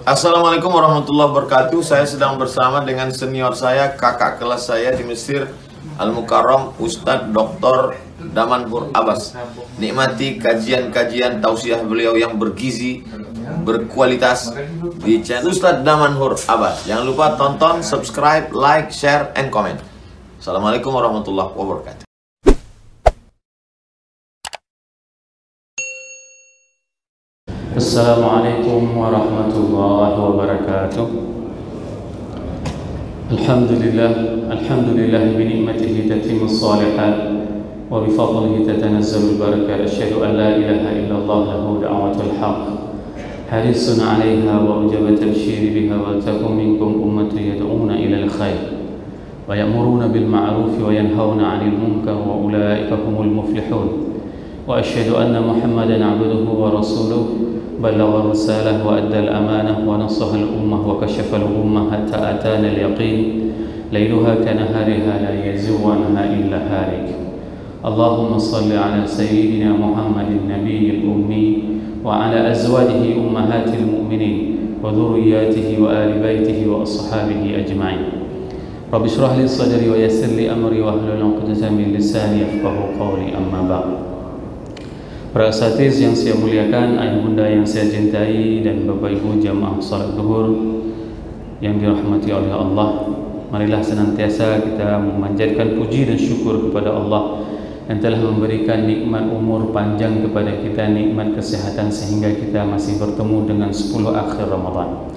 Assalamualaikum warahmatullahi wabarakatuh. Saya sedang bersama dengan senior saya, kakak kelas saya di Mesir, Al-Mukarram, Ustadz Dr. Damanhur Abbas. Nikmati kajian-kajian tausiah beliau yang bergizi, berkualitas di channel Ustadz Damanhur Abbas. Jangan lupa tonton, subscribe, like, share, and comment. Assalamualaikum warahmatullahi wabarakatuh. Assalamualaikum warahmatullahi wabarakatuh. Alhamdulillah bi ni'matihi tatimmus shalihat wa bi fadlihi tatanazzalul barakat. Asyhadu an la ilaha illallah lahu da'watul haqq harisun 'alaiha wa ujabat al-syir biha wa takum minkum ummatun yad'una ila al-khair wa ya'muruna bil ma'ruf wa yanhauna 'anil munkar wa ulaika humul muflihun. Wa asyhadu anna Muhammadan 'abduhu wa rasuluhu بلغ الرسالة وأدى الأمانة ونصح الأمة وكشف الغمة حتى أتانا اليقين ليلها كنهارها لا يزيغ عنها إلا هالك. اللهم صل على سيدنا محمد النبي الأمي وعلى أزواجه أمهات المؤمنين وذرياته وآل بيته وأصحابه أجمعين. رب اشرح لي صدري ويسر لي أمري واحلل عقدة من لساني يفقهوا قولي. أما بعد. Para asatiz yang saya muliakan, ayah bunda yang saya cintai, dan bapak ibu jamaah salat zuhur yang dirahmati oleh Allah, marilah senantiasa kita memanjatkan puji dan syukur kepada Allah yang telah memberikan nikmat umur panjang kepada kita, nikmat kesehatan sehingga kita masih bertemu dengan 10 akhir Ramadan.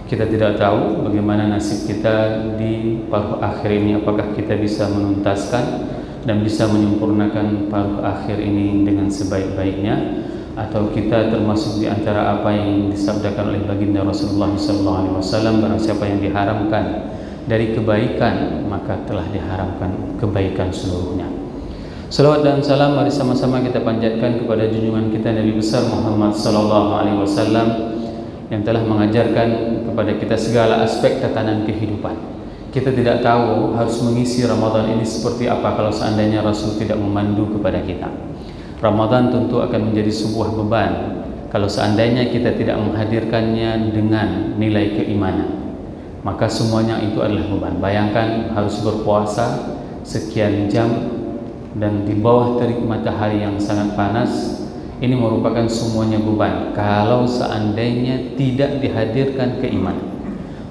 Kita tidak tahu bagaimana nasib kita di paruh akhir ini, apakah kita bisa menuntaskan dan bisa menyempurnakan paruh akhir ini dengan sebaik-baiknya, atau kita termasuk di antara apa yang disabdakan oleh baginda Rasulullah SAW, barang siapa yang diharamkan dari kebaikan maka telah diharamkan kebaikan seluruhnya. Salawat dan salam mari sama-sama kita panjatkan kepada junjungan kita Nabi besar Muhammad SAW yang telah mengajarkan kepada kita segala aspek tatanan kehidupan. Kita tidak tahu harus mengisi Ramadan ini seperti apa kalau seandainya Rasul tidak memandu kepada kita. Ramadan tentu akan menjadi sebuah beban kalau seandainya kita tidak menghadirkannya dengan nilai keimanan. Maka semuanya itu adalah beban. Bayangkan harus berpuasa sekian jam dan di bawah terik matahari yang sangat panas. Ini merupakan semuanya beban kalau seandainya tidak dihadirkan keimanan.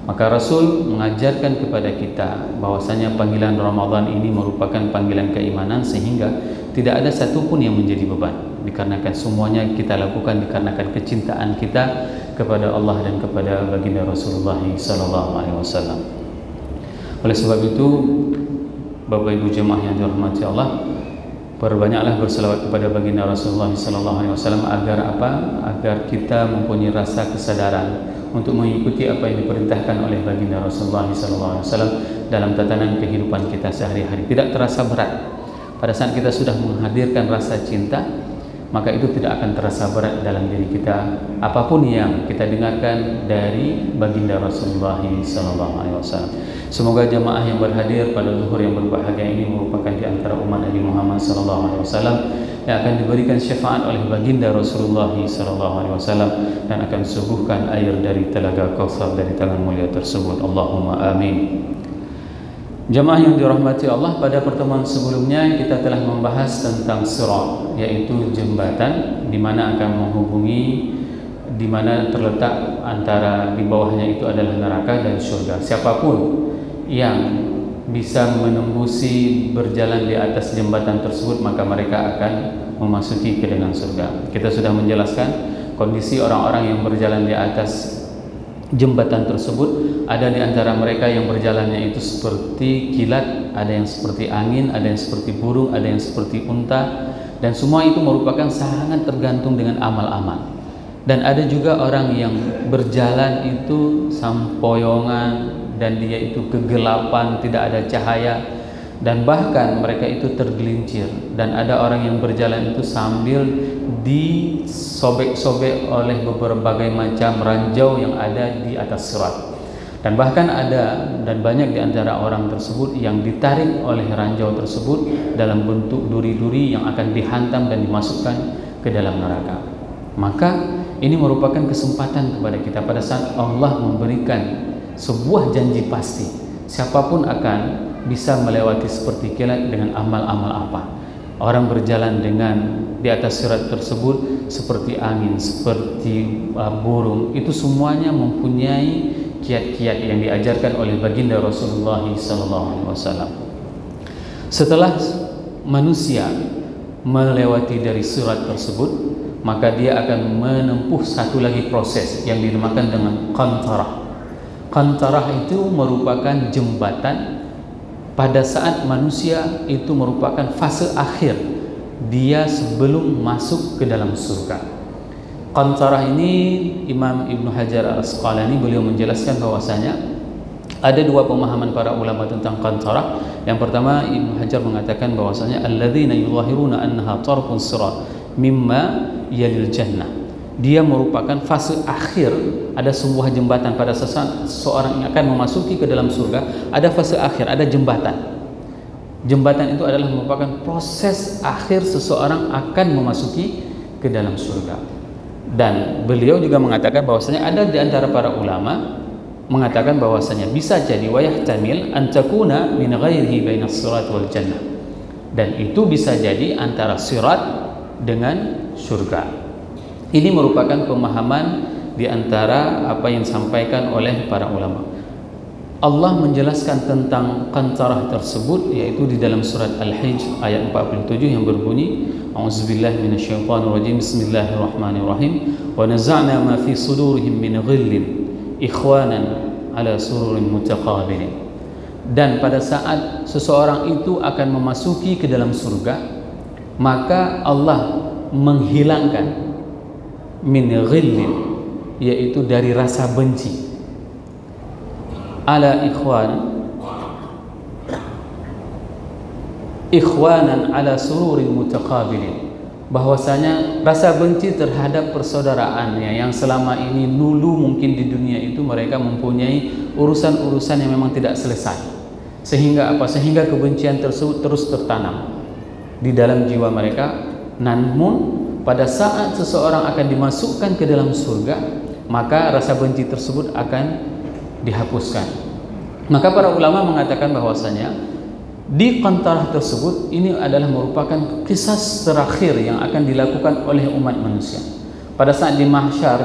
Maka Rasul mengajarkan kepada kita bahwasanya panggilan Ramadan ini merupakan panggilan keimanan sehingga tidak ada satupun yang menjadi beban, dikarenakan semuanya kita lakukan dikarenakan kecintaan kita kepada Allah dan kepada baginda Rasulullah SAW. Oleh sebab itu, Bapak Ibu jemaah yang dirahmati Allah, perbanyaklah berselawat kepada baginda Rasulullah SAW agar apa? Agar kita mempunyai rasa kesadaran untuk mengikuti apa yang diperintahkan oleh baginda Rasulullah SAW dalam tatanan kehidupan kita sehari-hari. Tidak terasa berat. Pada saat kita sudah menghadirkan rasa cinta, maka itu tidak akan terasa berat dalam diri kita. Apapun yang kita dengarkan dari baginda Rasulullah SAW. Semoga jamaah yang berhadir pada zuhur yang berbahagia ini merupakan di antara umat Nabi Muhammad SAW yang akan diberikan syafaat oleh baginda Rasulullah SAW dan akan suguhkan air dari telaga Kautsar dari tangan mulia tersebut. Allahumma amin. Jamaah yang dirahmati Allah, pada pertemuan sebelumnya kita telah membahas tentang sirat, yaitu jembatan di mana akan menghubungi, di mana terletak antara di bawahnya itu adalah neraka dan surga. Siapapun yang bisa menembusi berjalan di atas jembatan tersebut maka mereka akan memasuki ke dalam surga. Kita sudah menjelaskan kondisi orang-orang yang berjalan di atas jembatan tersebut. Ada di antara mereka yang berjalannya itu seperti kilat, ada yang seperti angin, ada yang seperti burung, ada yang seperti unta, dan semua itu merupakan sangat tergantung dengan amal-amal. Dan ada juga orang yang berjalan itu sampoyongan dan dia itu kegelapan, tidak ada cahaya, dan bahkan mereka itu tergelincir. Dan ada orang yang berjalan itu sambil disobek-sobek oleh berbagai macam ranjau yang ada di atas sirat. Dan bahkan ada dan banyak di antara orang tersebut yang ditarik oleh ranjau tersebut dalam bentuk duri-duri yang akan dihantam dan dimasukkan ke dalam neraka. Maka ini merupakan kesempatan kepada kita pada saat Allah memberikan sebuah janji pasti, siapapun akan bisa melewati seperti kilat dengan amal-amal apa. Orang berjalan di atas sirat tersebut seperti angin, seperti burung, itu semuanya mempunyai kiat-kiat yang diajarkan oleh baginda Rasulullah SAW. Setelah manusia melewati dari sirat tersebut, maka dia akan menempuh satu lagi proses yang dinamakan dengan qantarah. Qantarah itu merupakan jembatan pada saat manusia itu merupakan fase akhir dia sebelum masuk ke dalam surga. Qantarah ini Imam Ibnu Hajar Al-Asqalani beliau menjelaskan bahwasanya ada dua pemahaman para ulama tentang qantarah. Yang pertama, Ibnu Hajar mengatakan bahwasanya alladzina yuzahiruna annaha tarfun sirat mimma yalil jannah. Dia merupakan fase akhir, ada sebuah jembatan pada saat seseorang yang akan memasuki ke dalam surga, ada fase akhir, ada jembatan. Jembatan itu adalah merupakan proses akhir seseorang akan memasuki ke dalam surga. Dan beliau juga mengatakan bahwasanya ada di antara para ulama mengatakan bahwasanya bisa jadi wayahtamil an takuna min ghairihi bainas sirat wal jannah. Dan itu bisa jadi antara sirat dengan surga. Ini merupakan pemahaman di antara apa yang disampaikan oleh para ulama. Allah menjelaskan tentang qantarah tersebut yaitu di dalam surat Al-Hijr ayat 47 yang berbunyi A'udzubillahi minasyaitonirrajim Bismillahirrahmanirrahim wa naza'na ma fi sudurihim min ghillin ikhwanan ala sururin mutaqabilin. Dan pada saat seseorang itu akan memasuki ke dalam surga, maka Allah menghilangkan min ghillin, yaitu dari rasa benci, ala ikhwanan ala sururin mutaqabilin, bahwasanya rasa benci terhadap persaudaraannya yang selama ini dulu mungkin di dunia itu mereka mempunyai urusan-urusan yang memang tidak selesai, sehingga sehingga kebencian tersebut terus tertanam di dalam jiwa mereka. Namun pada saat seseorang akan dimasukkan ke dalam surga, maka rasa benci tersebut akan dihapuskan. Maka para ulama mengatakan bahwasanya di qantarah tersebut ini adalah merupakan kisah terakhir yang akan dilakukan oleh umat manusia. Pada saat di mahsyar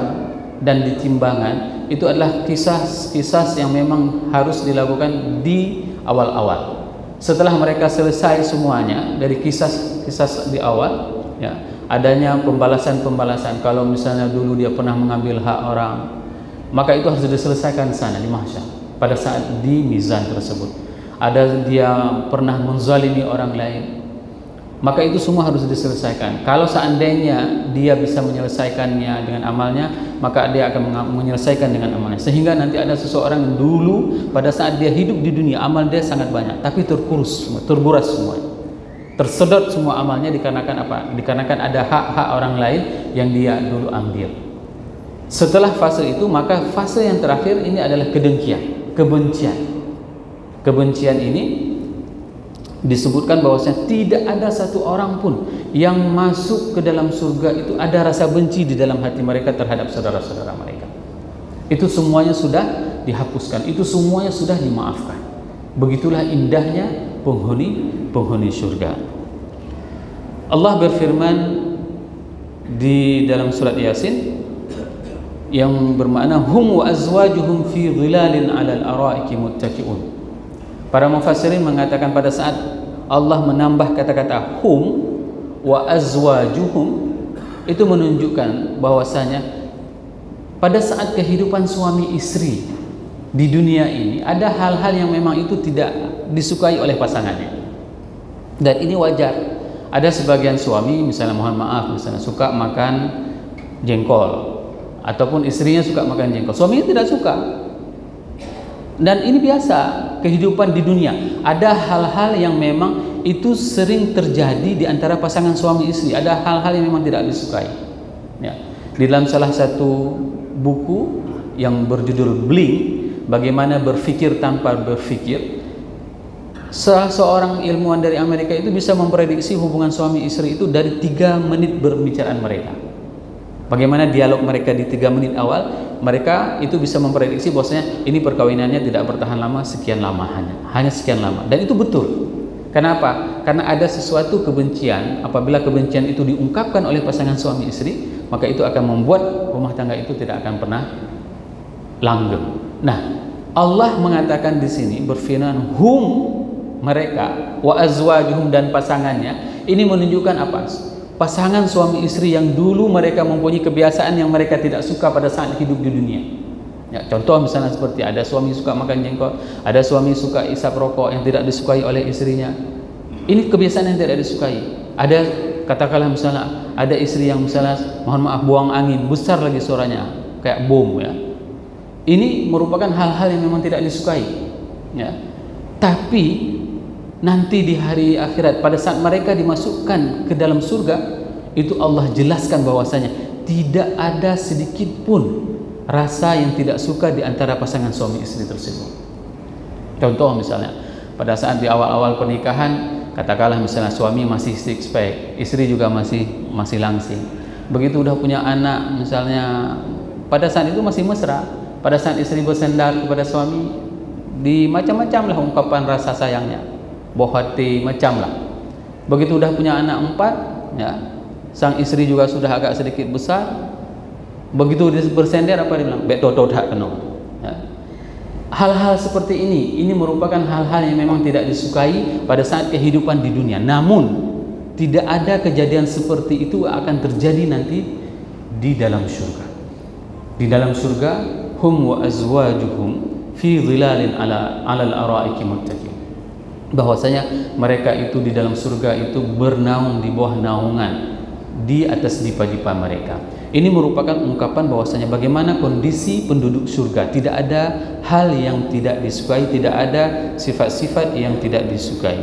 dan di timbangan, itu adalah kisah-kisah yang memang harus dilakukan di awal-awal. Setelah mereka selesai semuanya dari kisah-kisah di awal, ya, adanya pembalasan-pembalasan. Kalau misalnya dulu dia pernah mengambil hak orang, maka itu harus diselesaikan di sana di mahsyar. Pada saat di mizan tersebut, ada dia pernah menzalimi orang lain, maka itu semua harus diselesaikan. Kalau seandainya dia bisa menyelesaikannya dengan amalnya, maka dia akan menyelesaikan dengan amalnya. Sehingga nanti ada seseorang yang dulu pada saat dia hidup di dunia amal dia sangat banyak, tapi terkuras semua. Tersedot semua amalnya dikarenakan apa? Dikarenakan ada hak-hak orang lain yang dia dulu ambil. Setelah fase itu, maka fase yang terakhir ini adalah kedengkian, kebencian. Kebencian ini disebutkan bahwasanya tidak ada satu orang pun yang masuk ke dalam surga itu ada rasa benci di dalam hati mereka terhadap saudara-saudara mereka. Itu semuanya sudah dihapuskan, itu semuanya sudah dimaafkan. Begitulah indahnya penghuni surga. Allah berfirman di dalam surat Yasin yang bermakna hum wa azwajuhum fi dhilalin 'alal araiki muttaqi'un. Para mufassirin mengatakan pada saat Allah menambah kata-kata hum wa azwajuhum, itu menunjukkan bahwasanya pada saat kehidupan suami istri di dunia ini ada hal-hal yang memang itu tidak disukai oleh pasangannya, dan ini wajar. Ada sebagian suami misalnya, mohon maaf, misalnya suka makan jengkol, ataupun istrinya suka makan jengkol, suaminya tidak suka, dan ini biasa kehidupan di dunia. Ada hal-hal yang memang itu sering terjadi di antara pasangan suami istri, ada hal-hal yang memang tidak disukai, ya. Di dalam salah satu buku yang berjudul Bling, bagaimana berpikir tanpa berpikir, seorang ilmuwan dari Amerika itu bisa memprediksi hubungan suami istri itu dari 3 menit berbicaraan mereka. Bagaimana dialog mereka di 3 menit awal, mereka itu bisa memprediksi bahwasanya ini perkawinannya tidak bertahan lama, sekian lama, hanya sekian lama. Dan itu betul. Kenapa? Karena ada sesuatu kebencian. Apabila kebencian itu diungkapkan oleh pasangan suami istri, maka itu akan membuat rumah tangga itu tidak akan pernah langgeng. Nah, Allah mengatakan di sini berfirman hum, mereka, wa azwajuhum, dan pasangannya. Ini menunjukkan apa? Pasangan suami istri yang dulu mereka mempunyai kebiasaan yang mereka tidak suka pada saat hidup di dunia. Ya, contoh misalnya seperti ada suami suka makan jengkol, ada suami suka isap rokok yang tidak disukai oleh istrinya. Ini kebiasaan yang tidak disukai. Ada, katakanlah misalnya ada istri yang misalnya mohon maaf buang angin besar lagi suaranya kayak bom ya. Ini merupakan hal-hal yang memang tidak disukai. Ya. Tapi nanti di hari akhirat pada saat mereka dimasukkan ke dalam surga, itu Allah jelaskan bahwasanya tidak ada sedikit pun rasa yang tidak suka di antara pasangan suami istri tersebut. Contoh misalnya pada saat di awal-awal pernikahan, katakanlah misalnya suami masih six pack, istri juga masih langsing. Begitu udah punya anak misalnya, pada saat itu masih mesra. Pada saat istri bersandar kepada suami, di macam-macam lah ungkapan rasa sayangnya, bohati macam lah. Begitu udah punya anak 4 ya, sang istri juga sudah agak sedikit besar. Begitu dia bersender, apa dia bilang? Betul tak kena. Ya. Hal-hal seperti ini merupakan hal-hal yang memang tidak disukai pada saat kehidupan di dunia. Namun tidak ada kejadian seperti itu akan terjadi nanti di dalam surga. Di dalam surga, hum wa azwajuhum fi dhilalin ala al-araiki muttaqin. Bahwasanya mereka itu di dalam surga itu bernaung di bawah naungan di atas dipa-dipa mereka. Ini merupakan ungkapan bahwasanya bagaimana kondisi penduduk surga. Tidak ada hal yang tidak disukai, tidak ada sifat-sifat yang tidak disukai.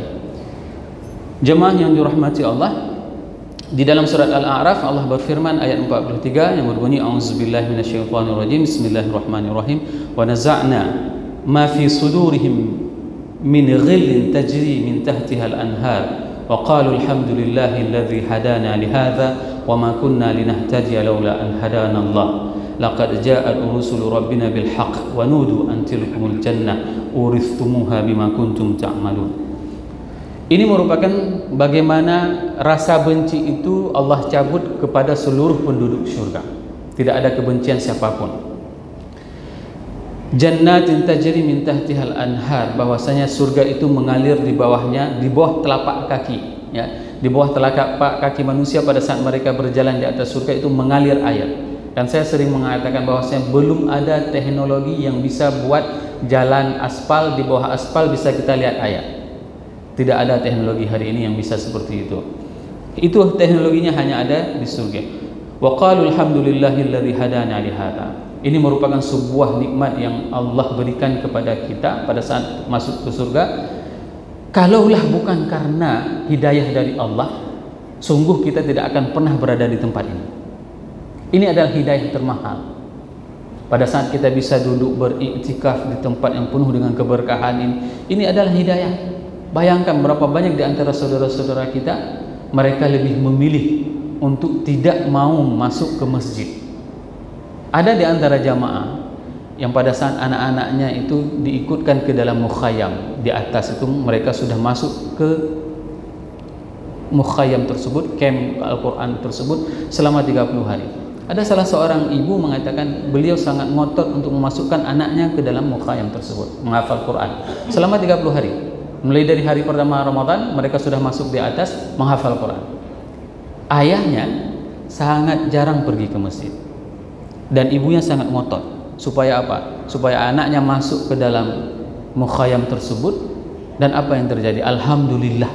Jemaah yang dirahmati Allah, di dalam surat Al-A'raf Allah berfirman ayat 43 yang berbunyi a'udzubillahi minasyaitonirrajim, bismillahirrahmanirrahim, wa naza'na ma fi sudurihim min ghillin tajri min tahtiha al-anhar wa qalu alhamdulillahi alladhi hadana li hadha wa ma kunna linahtadiya laula an hadana Allah laqad ja'at rusulu rabbina bil haqq wa nudu an tilkumul jannah urithumuha bima kuntum ta'malun. Ini merupakan bagaimana rasa benci itu Allah cabut kepada seluruh penduduk surga. Tidak ada kebencian siapapun. Jannatin tajri min tahtihal anhar, bahwasanya surga itu mengalir di bawahnya, di bawah telapak kaki ya. Di bawah telapak kaki manusia pada saat mereka berjalan di atas surga itu mengalir air. Dan saya sering mengatakan bahwasanya belum ada teknologi yang bisa buat jalan aspal, di bawah aspal bisa kita lihat air. Tidak ada teknologi hari ini yang bisa seperti itu. Itu teknologinya hanya ada di surga. Wa qalu alhamdulillahilladzi hadana li hadza. Ini merupakan sebuah nikmat yang Allah berikan kepada kita pada saat masuk ke surga. Kalaulah bukan karena hidayah dari Allah, sungguh kita tidak akan pernah berada di tempat ini. Ini adalah hidayah termahal. Pada saat kita bisa duduk beriktikaf di tempat yang penuh dengan keberkahan ini adalah hidayah. Bayangkan berapa banyak di antara saudara-saudara kita, mereka lebih memilih untuk tidak mau masuk ke masjid. Ada di antara jamaah yang pada saat anak-anaknya itu diikutkan ke dalam mukhayyam, di atas itu mereka sudah masuk ke mukhayyam tersebut, camp Al-Quran tersebut selama 30 hari. Ada salah seorang ibu mengatakan beliau sangat ngotot untuk memasukkan anaknya ke dalam mukhayyam tersebut, menghafal Quran selama 30 hari. Mulai dari hari pertama Ramadan mereka sudah masuk di atas menghafal Quran. Ayahnya sangat jarang pergi ke masjid dan ibunya sangat ngotot supaya apa? Supaya anaknya masuk ke dalam mukhayyam tersebut. Dan apa yang terjadi? Alhamdulillah,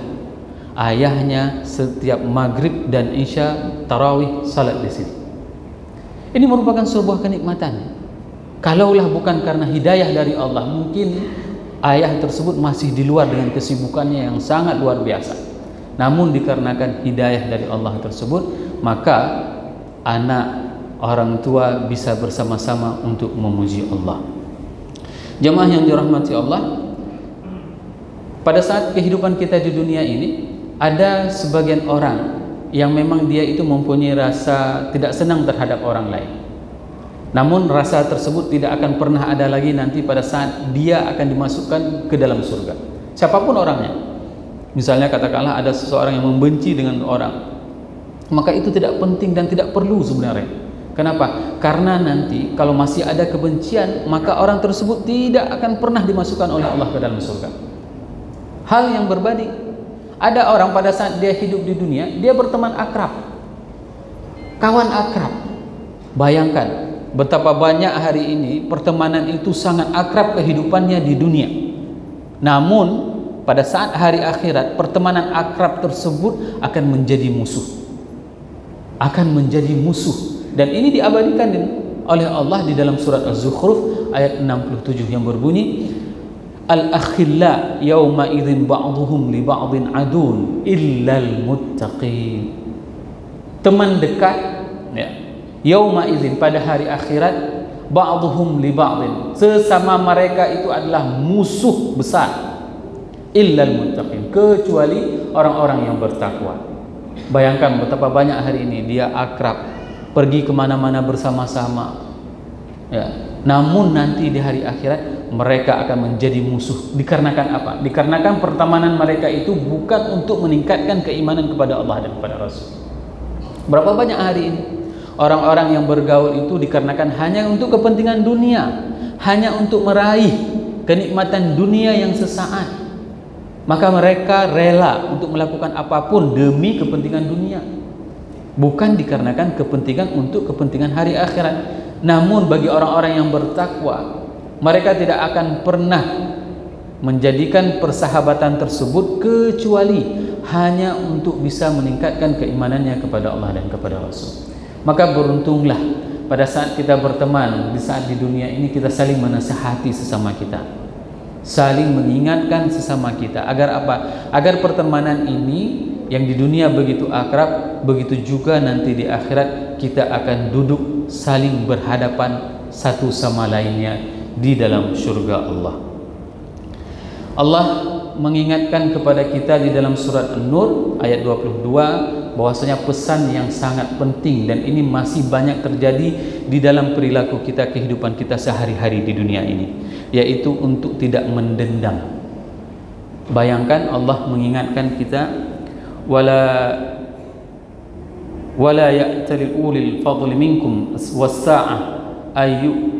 ayahnya setiap maghrib dan isya tarawih salat di sini. Ini merupakan sebuah kenikmatan. Kalaulah bukan karena hidayah dari Allah, mungkin ayah tersebut masih di luar dengan kesibukannya yang sangat luar biasa. Namun dikarenakan hidayah dari Allah tersebut, maka anak, orang tua bisa bersama-sama untuk memuji Allah. Jemaah yang dirahmati Allah, pada saat kehidupan kita di dunia ini, ada sebagian orang yang memang dia itu mempunyai rasa tidak senang terhadap orang lain. Namun rasa tersebut tidak akan pernah ada lagi nanti pada saat dia akan dimasukkan ke dalam surga. Siapapun orangnya. Misalnya katakanlah ada seseorang yang membenci dengan orang, maka itu tidak penting dan tidak perlu sebenarnya. Kenapa? Karena nanti kalau masih ada kebencian, maka orang tersebut tidak akan pernah dimasukkan oleh Allah ke dalam surga. Hal yang berbalik, ada orang pada saat dia hidup di dunia, dia berteman akrab, kawan akrab. Bayangkan betapa banyak hari ini pertemanan itu sangat akrab kehidupannya di dunia. Namun pada saat hari akhirat, pertemanan akrab tersebut akan menjadi musuh. Akan menjadi musuh. Dan ini diabadikan oleh Allah di dalam surat Az-Zukhruf ayat 67 yang berbunyi, Al-akhilla yawma idzin ba'dhuhum li ba'dhin adun illal muttaqin. Teman dekat, ya, yauma idzin, pada hari akhirat, ba'dhuhum li ba'dhin, sesama mereka itu adalah musuh besar, illal muttaqin, kecuali orang-orang yang bertakwa. Bayangkan betapa banyak hari ini dia akrab, pergi kemana-mana bersama-sama, ya. Namun nanti di hari akhirat mereka akan menjadi musuh. Dikarenakan apa? Dikarenakan pertemanan mereka itu bukan untuk meningkatkan keimanan kepada Allah dan kepada Rasul. Berapa banyak hari ini orang-orang yang bergaul itu dikarenakan hanya untuk kepentingan dunia, hanya untuk meraih kenikmatan dunia yang sesaat, maka mereka rela untuk melakukan apapun demi kepentingan dunia, bukan dikarenakan kepentingan untuk kepentingan hari akhirat. Namun bagi orang-orang yang bertakwa, mereka tidak akan pernah menjadikan persahabatan tersebut kecuali hanya untuk bisa meningkatkan keimanannya kepada Allah dan kepada Rasul. Maka beruntunglah pada saat kita berteman, di saat di dunia ini kita saling menasihati sesama kita, saling mengingatkan sesama kita. Agar apa? Agar pertemanan ini yang di dunia begitu akrab, begitu juga nanti di akhirat kita akan duduk saling berhadapan satu sama lainnya di dalam surga Allah. Allah mengingatkan kepada kita di dalam surat An-Nur ayat 22 bahwasanya pesan yang sangat penting, dan ini masih banyak terjadi di dalam perilaku kita, kehidupan kita sehari-hari di dunia ini, yaitu untuk tidak mendendam. Bayangkan Allah mengingatkan kita, wala ya'tali ulil fadli minkum was-sa'ah ayu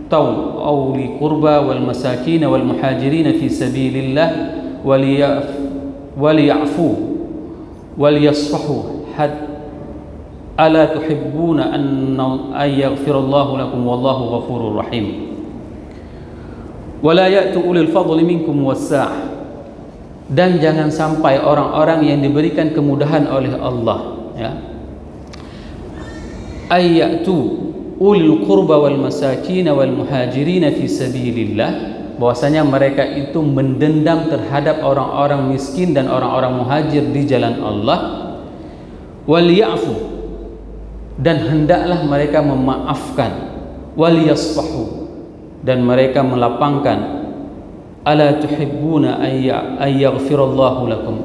taw awli qurba wal masakin wal muhajirin fi sabilillah waliyafu waliyasfahu ala tuhibbuna an yaghfirallahu lakum wallahu ghafurur rahim. Wala ya'tu ulil fadli minkum was-sa'ah, dan jangan sampai orang-orang yang diberikan kemudahan oleh Allah, ya, ayyatu ulil qurba wal masakin wal muhajirin fi sabilillah, bahwasanya mereka itu mendendam terhadap orang-orang miskin dan orang-orang muhajir di jalan Allah, wal ya'fu, dan hendaklah mereka memaafkan, wal yasfahu, dan mereka melapangkan, ala tuhibbuna ayyaghfirallahu lakum,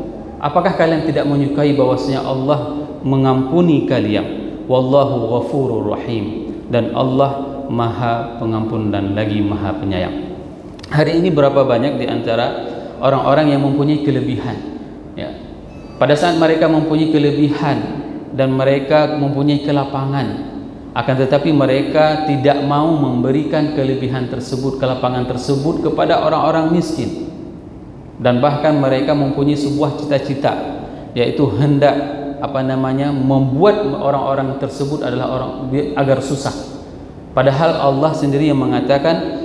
apakah kalian tidak menyukai bahwasanya Allah mengampuni kalian, wallahu ghafurur rahim, dan Allah maha pengampun dan lagi maha penyayang. Hari ini berapa banyak di antara orang-orang yang mempunyai kelebihan, ya, pada saat mereka mempunyai kelebihan dan mereka mempunyai kelapangan, akan tetapi mereka tidak mau memberikan kelebihan tersebut, kelapangan tersebut kepada orang-orang miskin. Dan bahkan mereka mempunyai sebuah cita-cita, yaitu hendak membuat orang-orang tersebut adalah orang agar susah. Padahal Allah sendiri yang mengatakan,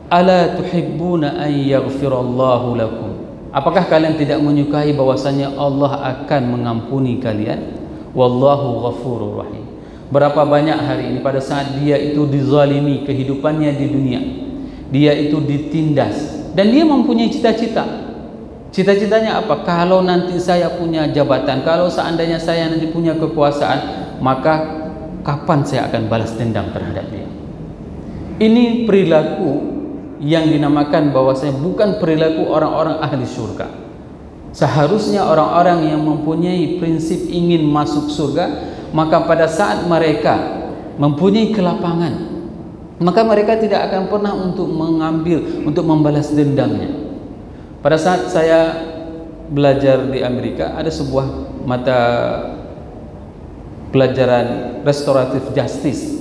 ala tuhibbuna an yaghfirallahu lakum, apakah kalian tidak menyukai bahwasanya Allah akan mengampuni kalian, wallahu ghafurur rahim. Berapa banyak hari ini pada saat dia itu dizalimi kehidupannya di dunia, dia itu ditindas, dan dia mempunyai cita-cita. Cita-citanya apa? Kalau nanti saya punya jabatan, kalau seandainya saya nanti punya kekuasaan, maka kapan saya akan balas dendam terhadap dia. Ini perilaku yang dinamakan bahwasanya bukan perilaku orang-orang ahli surga. Seharusnya orang-orang yang mempunyai prinsip ingin masuk surga, maka pada saat mereka mempunyai kelapangan, maka mereka tidak akan pernah untuk mengambil, untuk membalas dendamnya. Pada saat saya belajar di Amerika, ada sebuah mata pelajaran restoratif justice.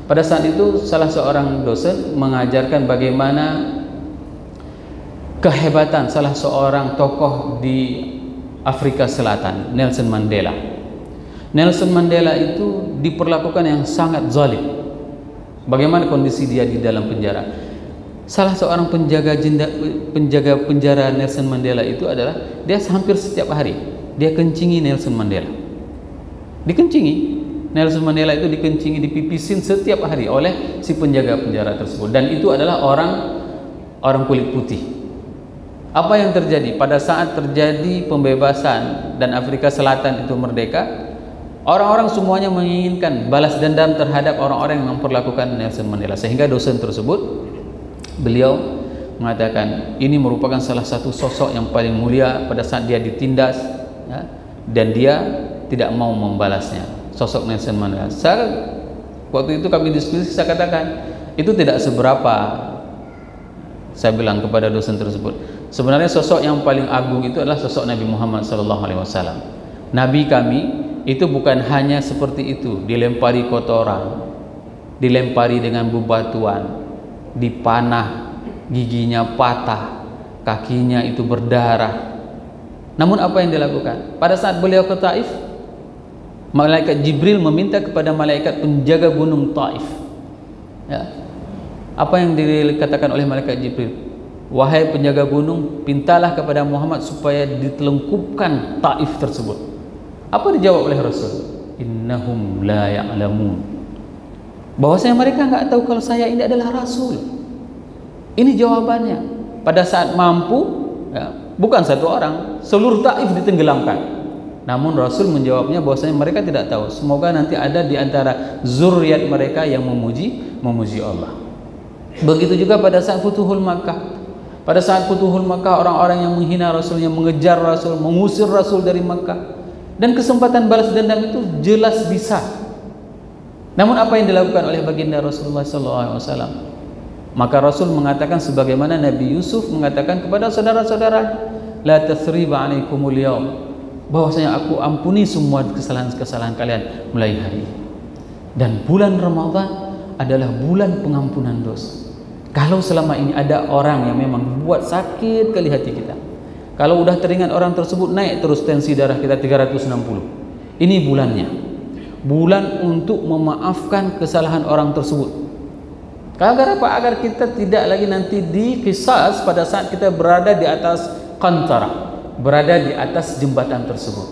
Pada saat itu salah seorang dosen mengajarkan bagaimana kehebatan salah seorang tokoh di Afrika Selatan, Nelson Mandela. Nelson Mandela itu diperlakukan yang sangat zalim. Bagaimana kondisi dia di dalam penjara? Salah seorang penjaga penjara Nelson Mandela itu adalah dia hampir setiap hari dia kencingi Nelson Mandela. Dikencingi. Nelson Mandela itu dikencingi, dipipisin setiap hari oleh si penjaga penjara tersebut, dan itu adalah orang kulit putih. Apa yang terjadi pada saat terjadi pembebasan dan Afrika Selatan itu merdeka? Orang-orang semuanya menginginkan balas dendam terhadap orang-orang yang memperlakukan Nelson Mandela, sehingga dosen tersebut, beliau mengatakan ini merupakan salah satu sosok yang paling mulia pada saat dia ditindas, ya, dan dia tidak mau membalasnya. Sosok Nelson Mandela. Waktu itu kami diskusi, saya katakan itu tidak seberapa. Saya bilang kepada dosen tersebut, sebenarnya sosok yang paling agung itu adalah sosok Nabi Muhammad SAW. Nabi kami itu bukan hanya seperti itu, dilempari kotoran, dilempari dengan bebatuan, dipanah, giginya patah, kakinya itu berdarah. Namun apa yang dilakukan? Pada saat beliau ke Taif, malaikat Jibril meminta kepada malaikat penjaga gunung Taif, ya, apa yang dikatakan oleh malaikat Jibril? Wahai penjaga gunung, pintalah kepada Muhammad supaya ditelengkupkan Taif tersebut. Apa dijawab oleh Rasul? Innahum la ya'lamun. Bahwasanya mereka enggak tahu kalau saya ini adalah Rasul. Ini jawabannya. Pada saat mampu, ya, bukan satu orang, seluruh Taif ditenggelamkan. Namun Rasul menjawabnya bahwasanya mereka tidak tahu. Semoga nanti ada di antara zuriat mereka yang memuji Allah. Begitu juga pada saat Futuhul Makkah. Pada saat Futuhul Makkah, orang-orang yang menghina Rasul, yang mengejar Rasul, mengusir Rasul dari Makkah, dan kesempatan balas dendam itu jelas bisa. Namun apa yang dilakukan oleh baginda Rasulullah SAW? Maka Rasul mengatakan sebagaimana Nabi Yusuf mengatakan kepada saudara-saudara, la tathriba alaikumul yaum, bahwasanya aku ampuni semua kesalahan-kesalahan kalian mulai hari ini. Dan bulan Ramadan adalah bulan pengampunan dosa. Kalau selama ini ada orang yang memang buat sakit kali hati kita, kalau udah teringat orang tersebut, naik terus tensi darah kita 360. Ini bulannya, bulan untuk memaafkan kesalahan orang tersebut. Agar apa? Agar kita tidak lagi nanti dikisas pada saat kita berada di atas qantara, berada di atas jembatan tersebut.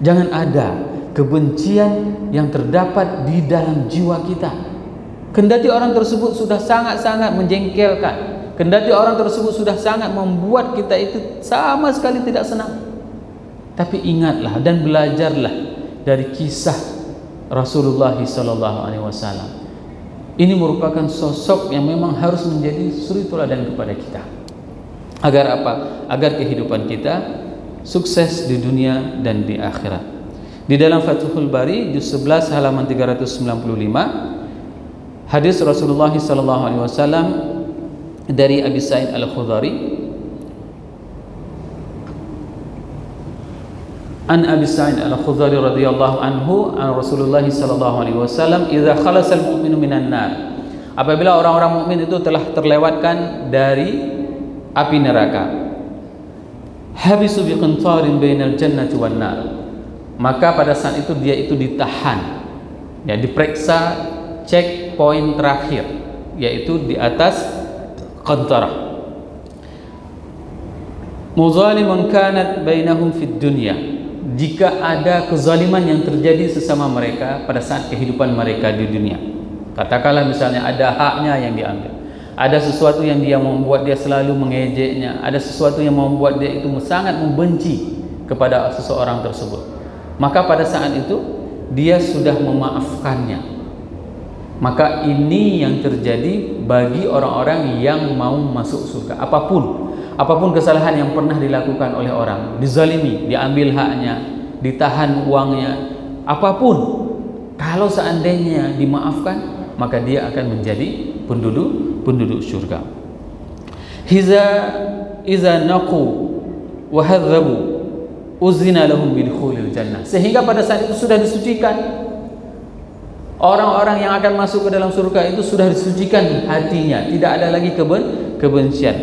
Jangan ada kebencian yang terdapat di dalam jiwa kita. Kendati orang tersebut sudah sangat-sangat menjengkelkan, kendati orang tersebut sudah sangat membuat kita itu sama sekali tidak senang, tapi ingatlah dan belajarlah dari kisah Rasulullah SAW. Ini merupakan sosok yang memang harus menjadi suri teladan kepada kita. Agar apa? Agar kehidupan kita sukses di dunia dan di akhirat. Di dalam Fathul Bari juz 11 halaman 395, hadis Rasulullah SAW dari Abi Sa'id Al-Khudri, an Abi Sa'id Al-Khudri radhiyallahu anhu an Rasulullah SAW, idza khalasa al-mu'minu minan nar, apabila orang-orang mukmin itu telah terlewatkan dari api neraka, habisu bi qintarin bainal jannati wan nar, maka pada saat itu dia itu ditahan, ya, diperiksa checkpoint terakhir, yaitu di atas qantarah. Muzaliman kanat bainahum fid dunya, jika ada kezaliman yang terjadi sesama mereka pada saat kehidupan mereka di dunia, katakanlah misalnya ada haknya yang diambil, ada sesuatu yang dia membuat dia selalu mengejeknya, ada sesuatu yang membuat dia itu sangat membenci kepada seseorang tersebut, maka pada saat itu dia sudah memaafkannya, Maka ini yang terjadi bagi orang-orang yang mau masuk surga. Apapun kesalahan yang pernah dilakukan oleh orang, dizalimi, diambil haknya, ditahan uangnya, apapun, kalau seandainya dimaafkan, maka dia akan menjadi penduduk surga. Iza naqu wa hadzabu uzina lahum bidukhulil jannah. Sehingga pada saat itu sudah disucikan. Orang-orang yang akan masuk ke dalam surga itu sudah disucikan hatinya, tidak ada lagi kebencian.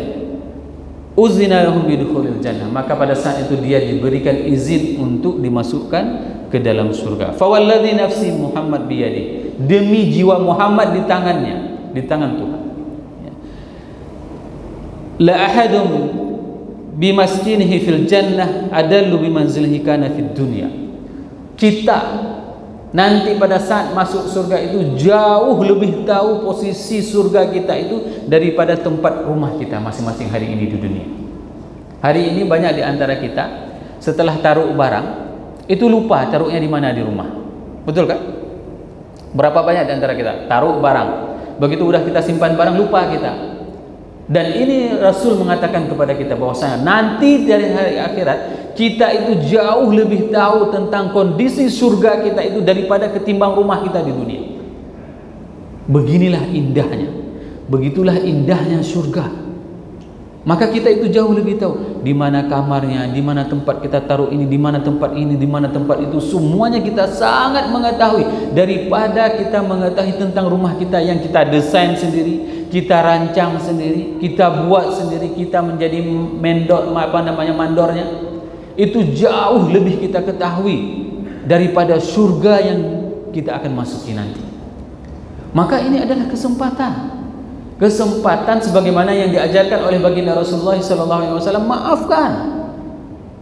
Uzina lahum bidukhulil jannah. Maka pada saat itu dia diberikan izin untuk dimasukkan ke dalam surga. Fawalladzi nafsi Muhammad biyadi. Demi jiwa Muhammad di tangannya, di tangan Tuhan. La ahadum bimaskinihi fil jannah adallu bimanzilihi kana fid dunya. Kita nanti pada saat masuk surga itu jauh lebih tahu posisi surga kita itu daripada tempat rumah kita masing-masing hari ini di dunia. Hari ini banyak di antara kita setelah taruh barang itu lupa taruhnya di mana di rumah. Betul kan? Berapa banyak di antara kita taruh barang, begitu udah kita simpan barang lupa kita. Dan ini Rasul mengatakan kepada kita bahwasanya nanti dari hari akhirat kita itu jauh lebih tahu tentang kondisi surga kita itu daripada ketimbang rumah kita di dunia. Beginilah indahnya, begitulah indahnya surga. Maka kita itu jauh lebih tahu di mana kamarnya, di mana tempat kita taruh ini, di mana tempat ini, di mana tempat itu. Semuanya kita sangat mengetahui daripada kita mengetahui tentang rumah kita yang kita desain sendiri, kita rancang sendiri, kita buat sendiri, kita menjadi mandornya. Itu jauh lebih kita ketahui daripada surga yang kita akan masuki nanti. Maka ini adalah kesempatan sebagaimana yang diajarkan oleh baginda Rasulullah SAW. Maafkan.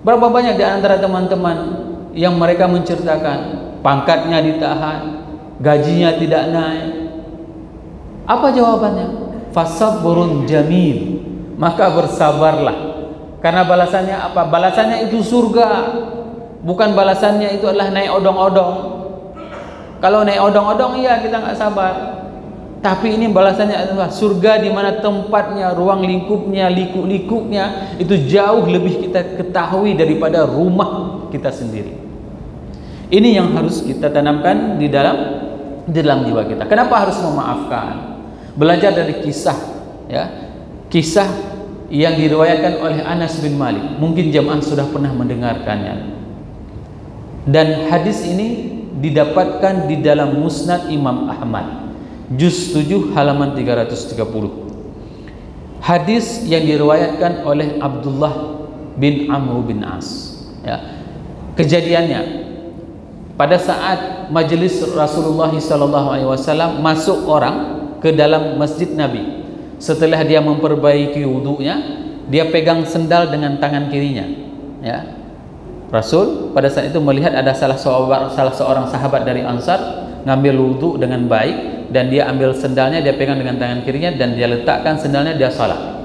Berapa banyak di antara teman-teman yang mereka menceritakan pangkatnya ditahan, gajinya tidak naik. Apa jawabannya? Fasabrun jamil. Maka bersabarlah. Karena balasannya apa? Balasannya itu surga. Bukan balasannya itu adalah naik odong-odong. Kalau naik odong-odong iya kita nggak sabar. Tapi ini balasannya adalah surga di mana tempatnya, ruang lingkupnya, liku-likunya itu jauh lebih kita ketahui daripada rumah kita sendiri. Ini yang harus kita tanamkan di dalam jiwa kita. Kenapa harus memaafkan? Belajar dari kisah, ya, kisah yang diriwayatkan oleh Anas bin Malik. Mungkin jamaah sudah pernah mendengarkannya. Dan hadis ini didapatkan di dalam Musnad Imam Ahmad. Juz 7 halaman 330. Hadis yang diriwayatkan oleh Abdullah bin Amr bin As. Ya. Kejadiannya pada saat majelis Rasulullah SAW masuk orang ke dalam masjid Nabi. Setelah dia memperbaiki wudunya, dia pegang sendal dengan tangan kirinya. Ya. Rasul pada saat itu melihat ada salah seorang sahabat dari Ansar ngambil wudu dengan baik. Dan dia ambil sendalnya, dia pegang dengan tangan kirinya dan dia letakkan sendalnya, dia salat.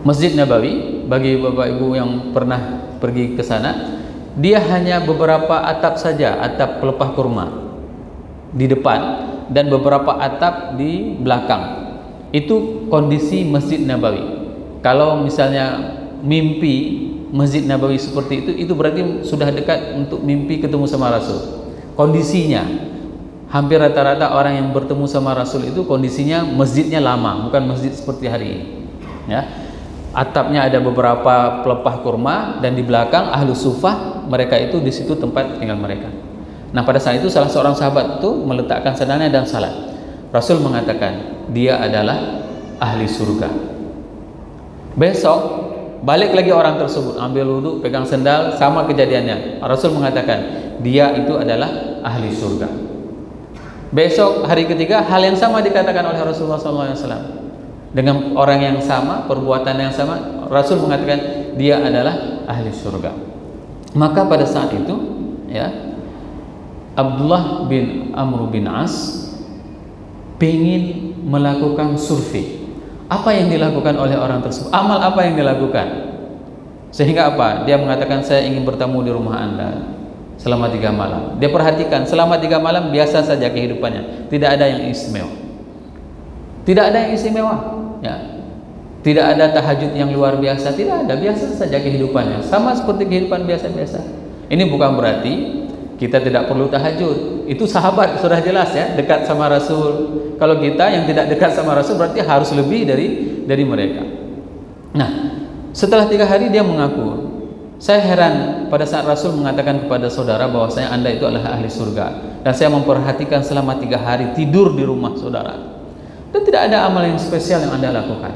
Masjid Nabawi, bagi bapak ibu yang pernah pergi ke sana, dia hanya beberapa atap saja, atap pelepah kurma di depan dan beberapa atap di belakang. Itu kondisi Masjid Nabawi. Kalau misalnya mimpi Masjid Nabawi seperti itu berarti sudah dekat untuk mimpi ketemu sama Rasul. Kondisinya hampir rata-rata orang yang bertemu sama Rasul itu kondisinya masjidnya lama, bukan masjid seperti hari ini. Ya. Atapnya ada beberapa pelepah kurma dan di belakang ahlu sufah, mereka itu di situ tempat tinggal mereka. Nah, pada saat itu salah seorang sahabat itu meletakkan sendalnya dan salat. Rasul mengatakan dia adalah ahli surga. Besok balik lagi orang tersebut ambil wudu, pegang sendal, sama kejadiannya. Rasul mengatakan dia itu adalah ahli surga. Besok hari ketiga hal yang sama dikatakan oleh Rasulullah SAW dengan orang yang sama, perbuatan yang sama. Rasul mengatakan dia adalah ahli surga. Maka pada saat itu, ya, Abdullah bin Amr bin As ingin melakukan survei. Apa yang dilakukan oleh orang tersebut? Amal apa yang dilakukan? Sehingga apa? Dia mengatakan saya ingin bertamu di rumah Anda. selama 3 malam. Dia perhatikan selama 3 malam biasa saja kehidupannya, tidak ada yang istimewa. Tidak ada yang istimewa, ya. Tidak ada tahajud yang luar biasa, tidak ada, biasa saja kehidupannya, sama seperti kehidupan biasa-biasa. Ini bukan berarti kita tidak perlu tahajud. Itu sahabat sudah jelas ya, dekat sama Rasul. Kalau kita yang tidak dekat sama Rasul berarti harus lebih dari mereka. Nah, setelah 3 hari dia mengaku. Saya heran pada saat Rasul mengatakan kepada saudara bahwasanya Anda itu adalah ahli surga, dan saya memperhatikan selama 3 hari tidur di rumah saudara, dan tidak ada amal yang spesial yang Anda lakukan.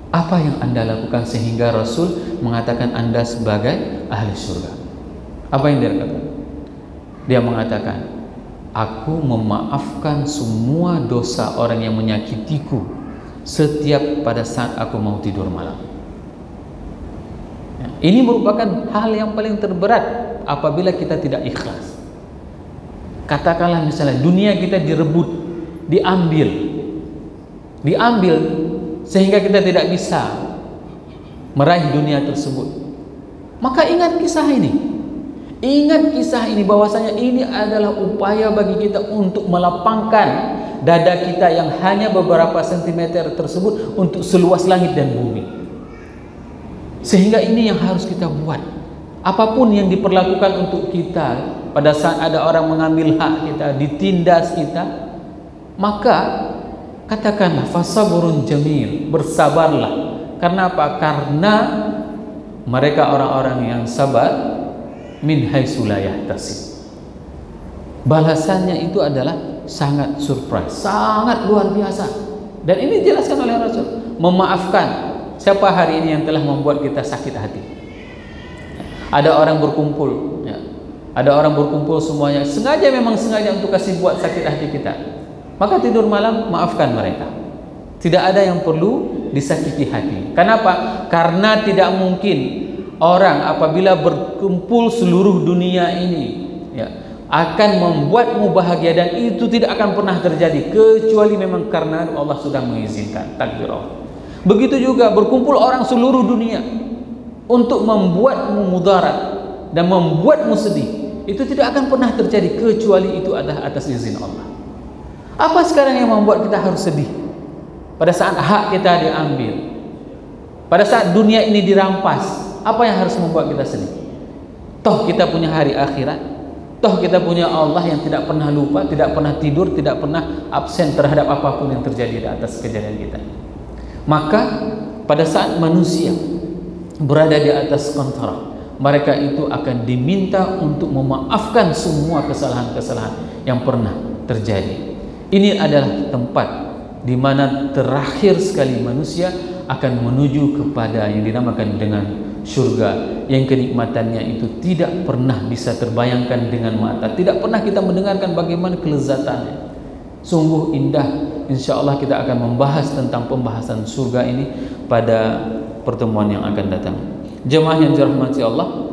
Apa yang Anda lakukan sehingga Rasul mengatakan Anda sebagai ahli surga? Apa yang dia katakan? Dia mengatakan, aku memaafkan semua dosa orang yang menyakitiku setiap pada saat aku mau tidur malam. Ini merupakan hal yang paling terberat apabila kita tidak ikhlas. Katakanlah misalnya dunia kita direbut, diambil sehingga kita tidak bisa meraih dunia tersebut. Maka ingat kisah ini bahwasanya ini adalah upaya bagi kita untuk melapangkan dada kita yang hanya beberapa sentimeter tersebut untuk seluas langit dan bumi. Sehingga ini yang harus kita buat. Apapun yang diperlakukan untuk kita pada saat ada orang mengambil hak kita, ditindas kita, maka katakanlah fasaburun jamil, bersabarlah. Karena apa? Karena mereka orang-orang yang sabar min haitsu la yahtasib. Balasannya itu adalah sangat surprise, sangat luar biasa. Dan ini dijelaskan oleh Rasul. Memaafkan. Siapa hari ini yang telah membuat kita sakit hati? Ada orang berkumpul, ya. Ada orang berkumpul semuanya sengaja untuk kasih buat sakit hati kita. Maka tidur malam maafkan mereka. Tidak ada yang perlu disakiti hati. Kenapa? Karena tidak mungkin orang apabila berkumpul seluruh dunia ini, ya, akan membuatmu bahagia, dan itu tidak akan pernah terjadi kecuali memang karena Allah sudah mengizinkan, takdir Allah. Begitu juga berkumpul orang seluruh dunia untuk membuatmu mudarat dan membuatmu sedih, itu tidak akan pernah terjadi kecuali itu adalah atas izin Allah. Apa sekarang yang membuat kita harus sedih? Pada saat hak kita diambil, pada saat dunia ini dirampas, apa yang harus membuat kita sedih? Toh kita punya hari akhirat, toh kita punya Allah yang tidak pernah lupa, tidak pernah tidur, tidak pernah absen terhadap apapun yang terjadi di atas kejadian kita. Maka pada saat manusia berada di atas kontrak, mereka itu akan diminta untuk memaafkan semua kesalahan-kesalahan yang pernah terjadi. Ini adalah tempat di mana terakhir sekali manusia akan menuju kepada yang dinamakan dengan surga, yang kenikmatannya itu tidak pernah bisa terbayangkan dengan mata, tidak pernah kita mendengarkan bagaimana kelezatannya. Sungguh indah. Insya Allah kita akan membahas tentang pembahasan surga ini pada pertemuan yang akan datang. Jemaah yang dirahmati Allah,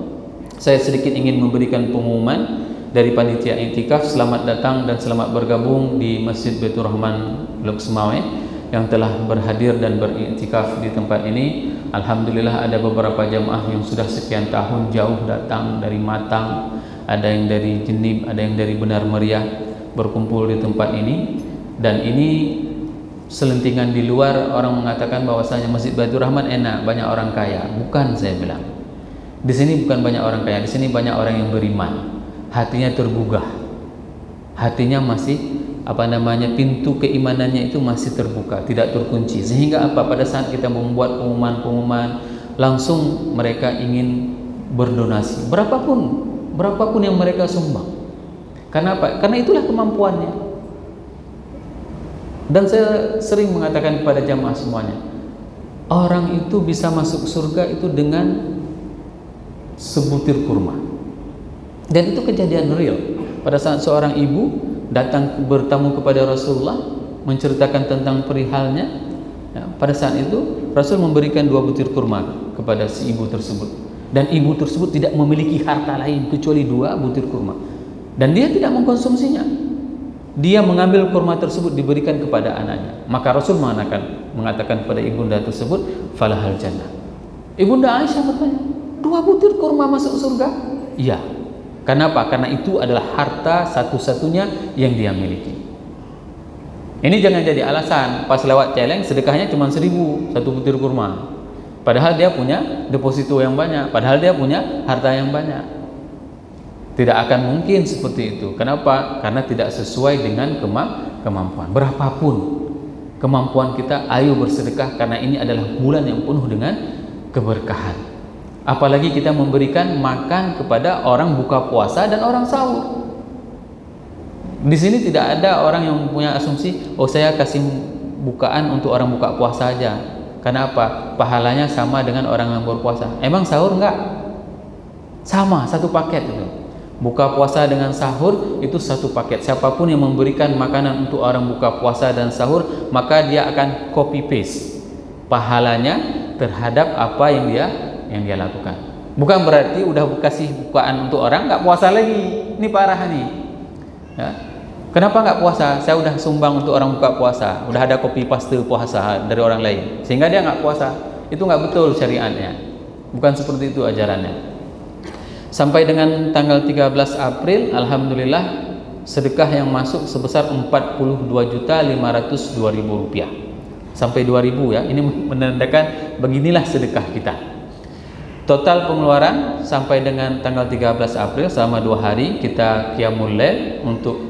saya sedikit ingin memberikan pengumuman dari panitia iktikaf. Selamat datang dan selamat bergabung di Masjid Baitur Rahman Blok Semawe yang telah berhadir dan beriktikaf di tempat ini. Alhamdulillah ada beberapa jemaah yang sudah sekian tahun jauh datang dari Matang, ada yang dari Jenib, ada yang dari Benar Meriah berkumpul di tempat ini. Dan ini selentingan di luar orang mengatakan bahwasanya Masjid Baitur Rahman enak, banyak orang kaya. Bukan, saya bilang. Di sini bukan banyak orang kaya, di sini banyak orang yang beriman. Hatinya tergugah. Hatinya masih pintu keimanannya itu masih terbuka, tidak terkunci. Sehingga pada saat kita membuat pengumuman langsung mereka ingin berdonasi. Berapapun yang mereka sumbang. Karena apa? Karena itulah kemampuannya. Dan saya sering mengatakan kepada jamaah semuanya, orang itu bisa masuk surga itu dengan sebutir kurma. Dan itu kejadian real. Pada saat seorang ibu datang bertamu kepada Rasulullah menceritakan tentang perihalnya, ya, pada saat itu Rasul memberikan 2 butir kurma kepada si ibu tersebut. Dan ibu tersebut tidak memiliki harta lain kecuali 2 butir kurma. Dan dia tidak mengkonsumsinya. Dia mengambil kurma tersebut diberikan kepada anaknya. Maka Rasul mengatakan kepada ibunda tersebut, falahal jannah. Ibunda Aisyah bertanya, 2 butir kurma masuk surga? Iya. Kenapa? Karena itu adalah harta satu-satunya yang dia miliki. Ini jangan jadi alasan pas lewat celeng sedekahnya cuma 1.000 satu butir kurma. Padahal dia punya deposito yang banyak, padahal dia punya harta yang banyak. Tidak akan mungkin seperti itu. Kenapa? Karena tidak sesuai dengan kemampuan. Berapapun kemampuan kita, ayo bersedekah, karena ini adalah bulan yang penuh dengan keberkahan. Apalagi kita memberikan makan kepada orang buka puasa dan orang sahur. Di sini tidak ada orang yang punya asumsi, oh saya kasih bukaan untuk orang buka puasa aja. Karena apa? Pahalanya sama dengan orang yang berpuasa. Emang sahur enggak? Sama, satu paket itu. Buka puasa dengan sahur itu satu paket. Siapapun yang memberikan makanan untuk orang buka puasa dan sahur, maka dia akan copy paste pahalanya terhadap apa yang dia lakukan. Bukan berarti udah kasih bukaan untuk orang nggak puasa lagi. Ini parah nih. Ya. Kenapa nggak puasa? Saya udah sumbang untuk orang buka puasa, udah ada copy paste puasa dari orang lain, sehingga dia nggak puasa. Itu nggak betul syariatnya. Bukan seperti itu ajarannya. Sampai dengan tanggal 13 April, alhamdulillah sedekah yang masuk sebesar 42.502.000 rupiah. Sampai 2.000 ya. Ini menandakan beginilah sedekah kita. Total pengeluaran sampai dengan tanggal 13 April selama 2 hari kita qiyamul lail untuk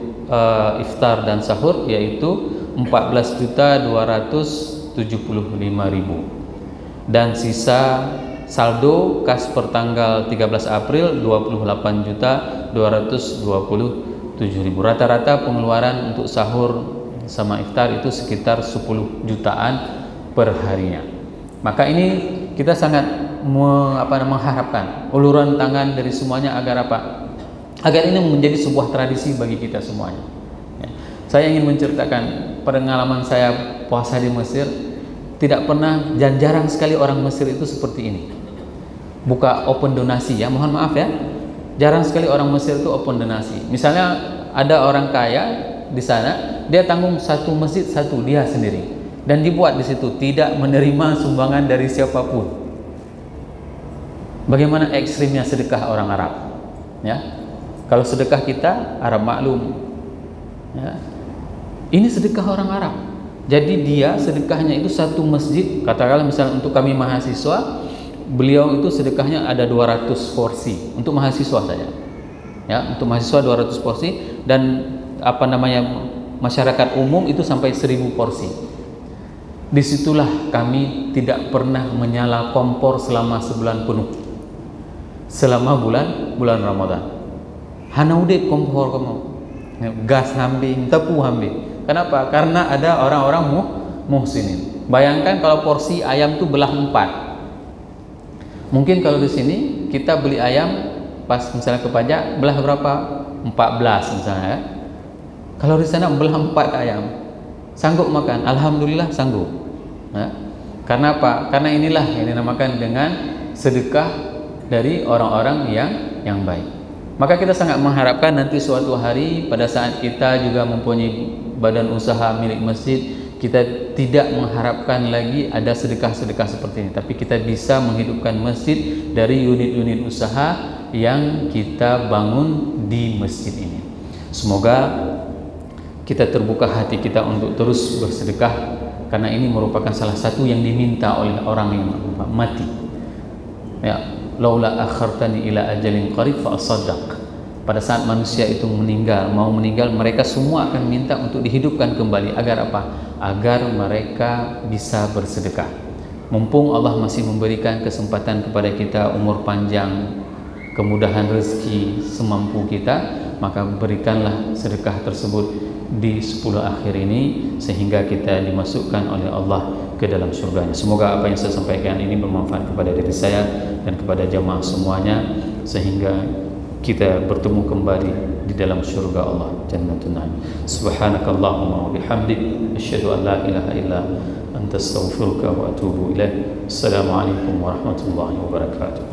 iftar dan sahur, yaitu 14.275.000, dan sisa saldo kas per tanggal 13 April 28.227.000. Rata-rata pengeluaran untuk sahur sama iftar itu sekitar 10 jutaan per harinya. Maka ini kita sangat mengharapkan uluran tangan dari semuanya agar apa? Agar ini menjadi sebuah tradisi bagi kita semuanya. Ya. Saya ingin menceritakan pengalaman saya puasa di Mesir. Tidak pernah, dan jarang sekali orang Mesir itu seperti ini. Buka open donasi ya, mohon maaf ya. Jarang sekali orang Mesir itu open donasi. Misalnya ada orang kaya di sana, dia tanggung satu masjid satu dia sendiri, dan dibuat di situ tidak menerima sumbangan dari siapapun. Bagaimana ekstrimnya sedekah orang Arab, ya? Kalau sedekah kita Arab maklum, ya. Ini sedekah orang Arab. Jadi dia sedekahnya itu satu masjid, katakanlah misalnya untuk kami mahasiswa, beliau itu sedekahnya ada 200 porsi untuk mahasiswa saja. Ya, untuk mahasiswa 200 porsi, dan masyarakat umum itu sampai 1.000 porsi. Disitulah kami tidak pernah menyala kompor selama sebulan penuh. Selama bulan Ramadan. Hana udip kompor kamu. Gas hambi, tepu hambi. Kenapa? Karena ada orang-orang muhsinin. Bayangkan kalau porsi ayam itu belah 4. Mungkin kalau di sini kita beli ayam pas misalnya ke pajak belah berapa? 14 misalnya ya. Kalau di sana belah 4 ayam, sanggup makan? Alhamdulillah sanggup. Ya. Karena apa? Karena inilah yang dinamakan dengan sedekah dari orang-orang yang baik. Maka kita sangat mengharapkan nanti suatu hari pada saat kita juga mempunyai badan usaha milik masjid, kita tidak mengharapkan lagi ada sedekah-sedekah seperti ini, tapi kita bisa menghidupkan masjid dari unit-unit usaha yang kita bangun di masjid ini. Semoga kita terbuka hati kita untuk terus bersedekah, karena ini merupakan salah satu yang diminta oleh orang yang mati. Ya, laula akhartani ila ajalin qarib fa asaddaq. Pada saat manusia itu mau meninggal, mereka semua akan minta untuk dihidupkan kembali. Agar apa? Agar mereka bisa bersedekah. Mumpung Allah masih memberikan kesempatan kepada kita, umur panjang, kemudahan rezeki semampu kita, maka berikanlah sedekah tersebut di 10 akhir ini, sehingga kita dimasukkan oleh Allah ke dalam surganya. Semoga apa yang saya sampaikan ini bermanfaat kepada diri saya dan kepada jamaah semuanya, sehingga kita bertemu kembali di dalam surga Allah, Jannatun Na'im. Subhanakallahumma wa bihamdik, asyhadu an la ilaha illa anta, astaghfiruka wa atubu ilaik. Assalamualaikum warahmatullahi wabarakatuh.